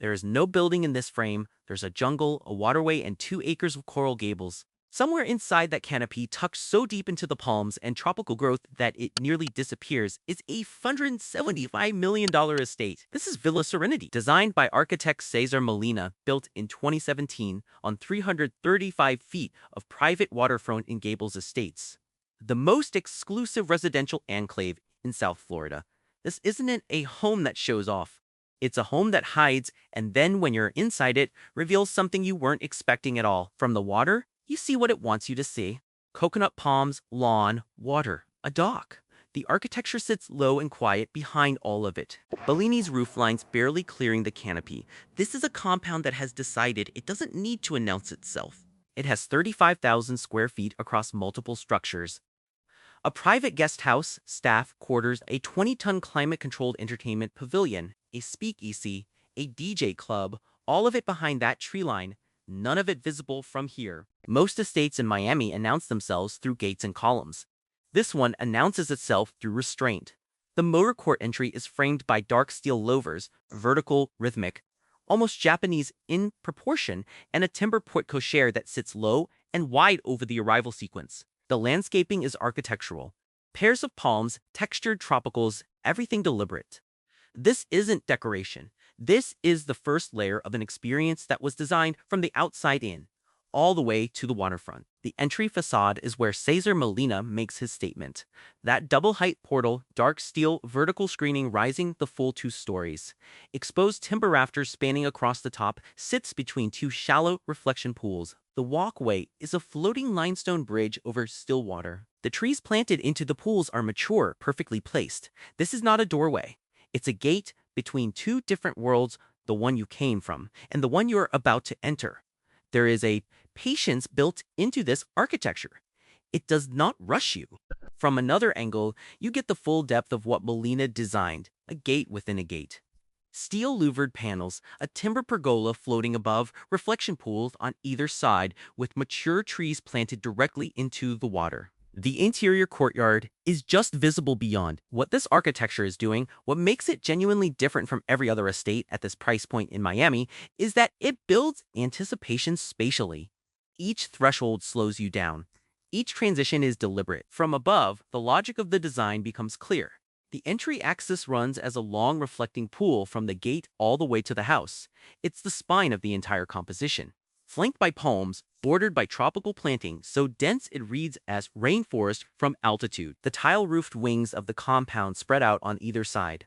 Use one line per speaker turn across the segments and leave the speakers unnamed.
There is no building in this frame. There's a jungle, a waterway, and 2 acres of coral gables. Somewhere inside that canopy, tucked so deep into the palms and tropical growth that it nearly disappears, is a $175 million estate. This is Villa Serenity, designed by architect Cesar Molina, built in 2017 on 335 feet of private waterfront in Gables Estates, the most exclusive residential enclave in South Florida. This isn't a home that shows off. It's a home that hides, and then when you're inside it, reveals something you weren't expecting at all. From the water, you see what it wants you to see. Coconut palms, lawn, water, a dock. The architecture sits low and quiet behind all of it. Bellini's roof lines barely clearing the canopy. This is a compound that has decided it doesn't need to announce itself. It has 35,000 square feet across multiple structures. A private guest house, staff quarters, a 20-ton climate-controlled entertainment pavilion, a speakeasy, a DJ club, all of it behind that tree line, none of it visible from here. Most estates in Miami announce themselves through gates and columns. This one announces itself through restraint. The motor court entry is framed by dark steel louvers, vertical, rhythmic, almost Japanese in proportion, and a timber porte cochere that sits low and wide over the arrival sequence. The landscaping is architectural. Pairs of palms, textured tropicals, everything deliberate. This isn't decoration. This is the first layer of an experience that was designed from the outside in, all the way to the waterfront. The entry facade is where Cesar Molina makes his statement. That double-height portal, dark steel, vertical screening rising the full 2 stories. Exposed timber rafters spanning across the top sits between 2 shallow reflection pools. The walkway is a floating limestone bridge over still water. The trees planted into the pools are mature, perfectly placed. This is not a doorway. It's a gate between 2 different worlds, the one you came from and the one you're about to enter. There is a patience built into this architecture. It does not rush you. From another angle, you get the full depth of what Molina designed, a gate within a gate. Steel louvered panels, a timber pergola floating above, reflection pools on either side with mature trees planted directly into the water. The interior courtyard is just visible beyond. What this architecture is doing, what makes it genuinely different from every other estate at this price point in Miami, is that it builds anticipation spatially. Each threshold slows you down. Each transition is deliberate. From above, the logic of the design becomes clear. The entry axis runs as a long reflecting pool from the gate all the way to the house. It's the spine of the entire composition. Flanked by palms, bordered by tropical planting so dense it reads as rainforest from altitude. The tile-roofed wings of the compound spread out on either side.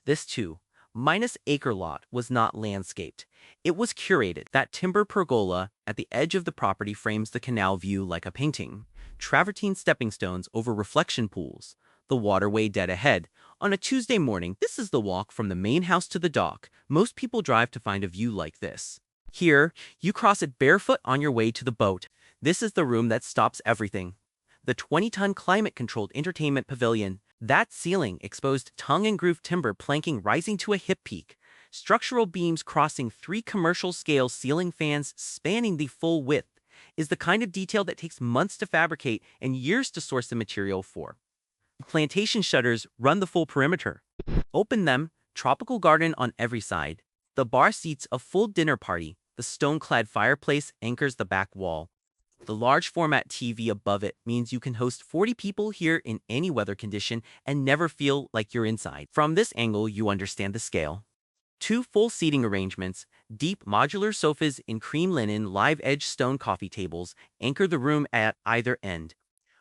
This too, minus acre lot, was not landscaped. It was curated. That timber pergola at the edge of the property frames the canal view like a painting. Travertine stepping stones over reflection pools. The waterway dead ahead. On a Tuesday morning, this is the walk from the main house to the dock. Most people drive to find a view like this. Here, you cross it barefoot on your way to the boat. This is the room that stops everything. The 20-ton climate-controlled entertainment pavilion. That ceiling, exposed tongue-and-groove timber planking rising to a hip peak. Structural beams crossing 3 commercial-scale ceiling fans spanning the full width, is the kind of detail that takes months to fabricate and years to source the material for. Plantation shutters run the full perimeter. Open them, tropical garden on every side. The bar seats a full dinner party. The stone-clad fireplace anchors the back wall. The large format TV above it means you can host 40 people here in any weather condition and never feel like you're inside. From this angle, you understand the scale. 2 full seating arrangements, deep modular sofas in cream linen, live-edge stone coffee tables anchor the room at either end.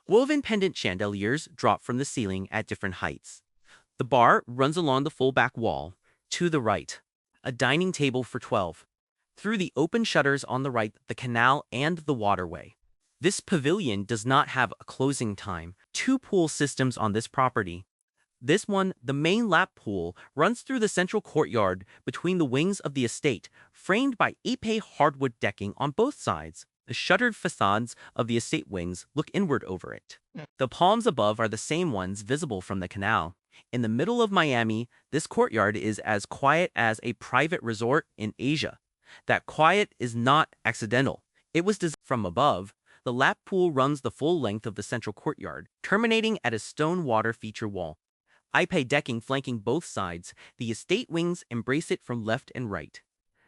Woven pendant chandeliers drop from the ceiling at different heights. The bar runs along the full back wall. To the right, a dining table for 12. Through the open shutters on the right, the canal and the waterway. This pavilion does not have a closing time. 2 pool systems on this property. This one, the main lap pool, runs through the central courtyard between the wings of the estate, framed by Ipe hardwood decking on both sides. The shuttered facades of the estate wings look inward over it. The palms above are the same ones visible from the canal. In the middle of Miami, this courtyard is as quiet as a private resort in Asia. That quiet is not accidental. It was designed from above. The lap pool runs the full length of the central courtyard, terminating at a stone water feature wall. Ipe decking flanking both sides, the estate wings embrace it from left and right.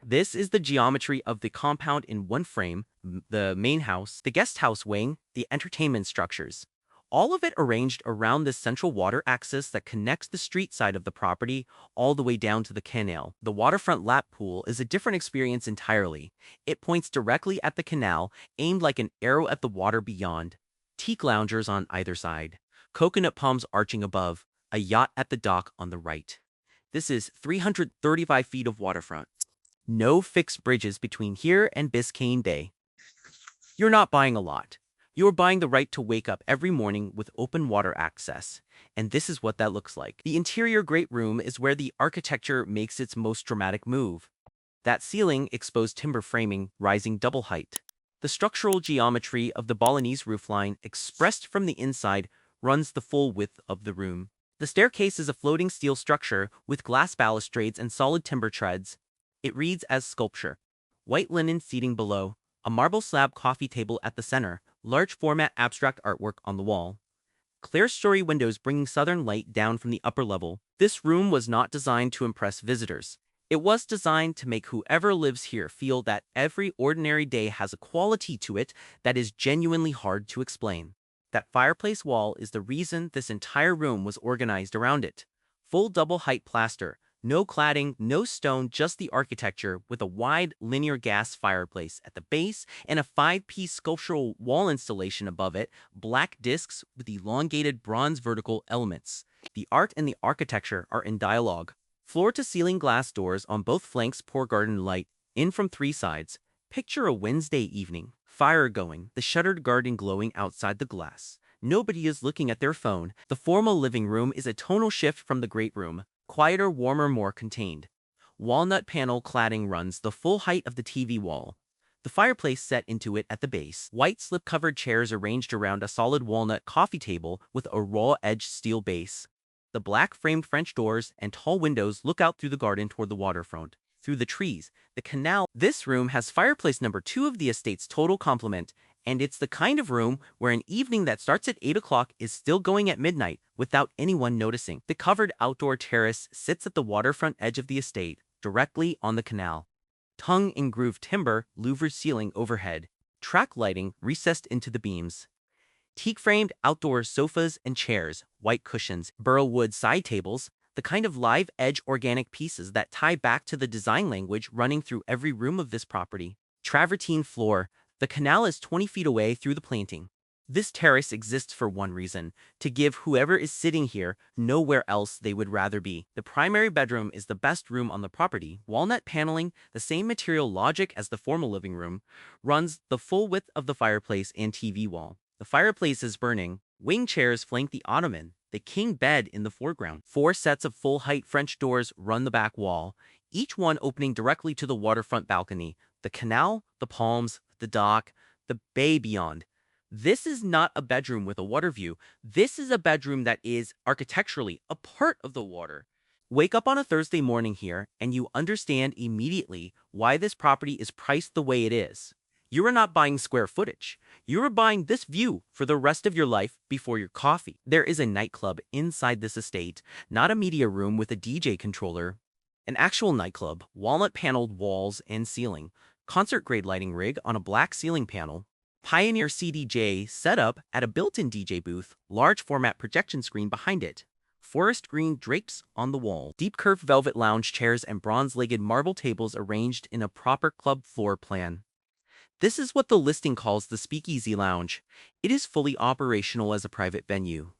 This is the geometry of the compound in one frame: the main house, the guest house wing, the entertainment structures. All of it arranged around this central water axis that connects the street side of the property all the way down to the canal. The waterfront lap pool is a different experience entirely. It points directly at the canal, aimed like an arrow at the water beyond. Teak loungers on either side, coconut palms arching above, a yacht at the dock on the right. This is 335 feet of waterfront. No fixed bridges between here and Biscayne Bay. You're not buying a lot. You're buying the right to wake up every morning with open water access. And this is what that looks like. The interior great room is where the architecture makes its most dramatic move. That ceiling, exposed timber framing, rising double height. The structural geometry of the Balinese roofline, expressed from the inside, runs the full width of the room. The staircase is a floating steel structure with glass balustrades and solid timber treads. It reads as sculpture. White linen seating below, a marble slab coffee table at the center, large format abstract artwork on the wall. Clear-story windows bringing southern light down from the upper level. This room was not designed to impress visitors. It was designed to make whoever lives here feel that every ordinary day has a quality to it that is genuinely hard to explain. That fireplace wall is the reason this entire room was organized around it. Full double-height plaster. No cladding, no stone, just the architecture with a wide linear gas fireplace at the base and a 5-piece sculptural wall installation above it, black discs with elongated bronze vertical elements. The art and the architecture are in dialogue. Floor-to-ceiling glass doors on both flanks pour garden light in from 3 sides. Picture a Wednesday evening, fire going, the shuttered garden glowing outside the glass. Nobody is looking at their phone. The formal living room is a tonal shift from the great room. Quieter, warmer, more contained. Walnut panel cladding runs the full height of the TV wall. The fireplace set into it at the base. White slip-covered chairs arranged around a solid walnut coffee table with a raw-edged steel base. The black-framed French doors and tall windows look out through the garden toward the waterfront. Through the trees, the canal. This room has fireplace number 2 of the estate's total complement, and it's the kind of room where an evening that starts at 8 o'clock is still going at midnight without anyone noticing. The covered outdoor terrace sits at the waterfront edge of the estate, directly on the canal. Tongue and grooved timber, louvered ceiling overhead, track lighting recessed into the beams. Teak-framed outdoor sofas and chairs, white cushions, burl wood side tables, the kind of live-edge organic pieces that tie back to the design language running through every room of this property. Travertine floor. The canal is 20 feet away through the planting. This terrace exists for one reason: to give whoever is sitting here nowhere else they would rather be. The primary bedroom is the best room on the property. Walnut paneling, the same material logic as the formal living room, runs the full width of the fireplace and TV wall. The fireplace is burning. Wing chairs flank the ottoman, the king bed in the foreground. 4 sets of full-height French doors run the back wall, each one opening directly to the waterfront balcony, the canal, the palms, the dock, the bay beyond. This is not a bedroom with a water view. This is a bedroom that is, architecturally, a part of the water. Wake up on a Thursday morning here, and you understand immediately why this property is priced the way it is. You are not buying square footage. You are buying this view for the rest of your life before your coffee. There is a nightclub inside this estate, not a media room with a DJ controller. An actual nightclub, walnut-paneled walls and ceiling, concert-grade lighting rig on a black ceiling panel, Pioneer CDJ set up at a built-in DJ booth, large-format projection screen behind it, forest green drapes on the wall, deep-curved velvet lounge chairs and bronze-legged marble tables arranged in a proper club floor plan. This is what the listing calls the Speakeasy Lounge. It is fully operational as a private venue.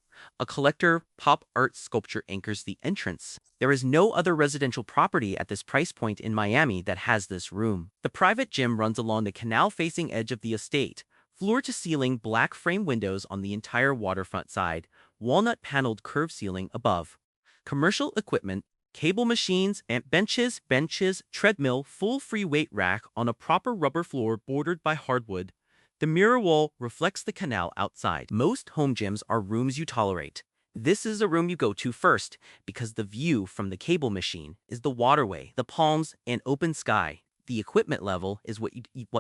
A collector pop art sculpture anchors the entrance. There is no other residential property at this price point in Miami that has this room. The private gym runs along the canal-facing edge of the estate. Floor-to-ceiling black frame windows on the entire waterfront side. Walnut-paneled curved ceiling above. Commercial equipment, cable machines, and benches, treadmill, full free weight rack on a proper rubber floor bordered by hardwood. The mirror wall reflects the canal outside. Most home gyms are rooms you tolerate. This is a room you go to first because the view from the cable machine is the waterway, the palms, and open sky. The equipment level is what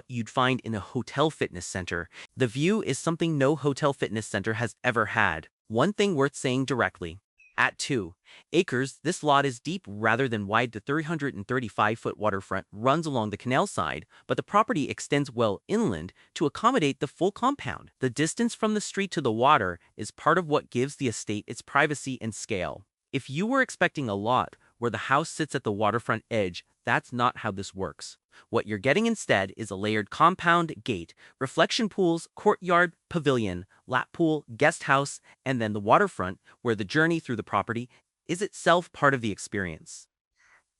you'd find in a hotel fitness center. The view is something no hotel fitness center has ever had. One thing worth saying directly: At 2 acres, this lot is deep rather than wide. The 335-foot waterfront runs along the canal side, but the property extends well inland to accommodate the full compound. The distance from the street to the water is part of what gives the estate its privacy and scale. If you were expecting a lot where the house sits at the waterfront edge, that's not how this works. What you're getting instead is a layered compound, gate, reflection pools, courtyard, pavilion, lap pool, guest house, and then the waterfront, where the journey through the property is itself part of the experience.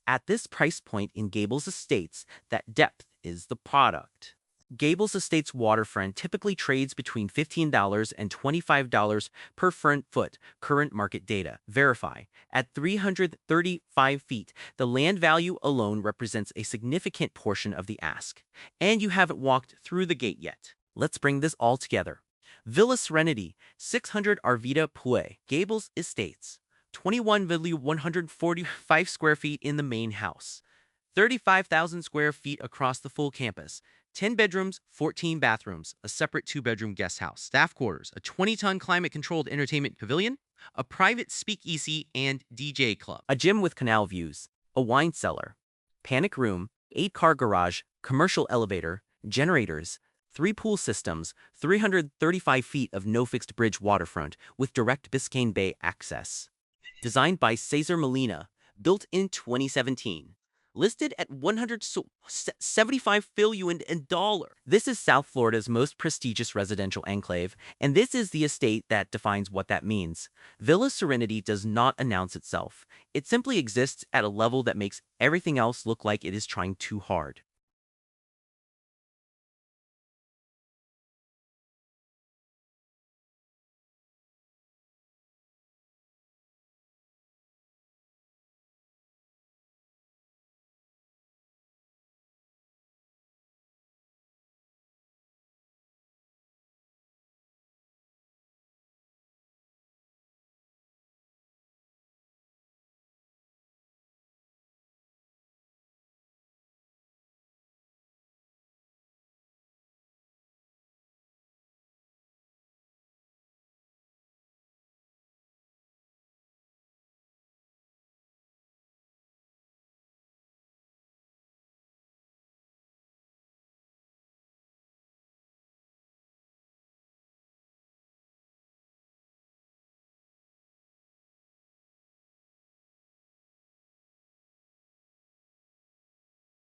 At this price point in Gables Estates, that depth is the product. Gables Estates waterfront typically trades between $15 and $25 per front foot, current market data. Verify. At 335 feet, the land value alone represents a significant portion of the ask. And you haven't walked through the gate yet. Let's bring this all together. Villa Serenity, 600 Arvida Pue, Gables Estates, 21,145 square feet in the main house, 35,000 square feet across the full campus, 10 bedrooms, 14 bathrooms, a separate 2-bedroom guest house, staff quarters, a 20-ton climate-controlled entertainment pavilion, a private speakeasy and DJ club, a gym with canal views, a wine cellar, panic room, 8-car garage, commercial elevator, generators, 3 pool systems, 335 feet of no-fixed bridge waterfront with direct Biscayne Bay access. Designed by Cesar Molina, built in 2017. Listed at $175 billion. This is South Florida's most prestigious residential enclave, and this is the estate that defines what that means. Villa Serenity does not announce itself. It simply exists at a level that makes everything else look like it is trying too hard.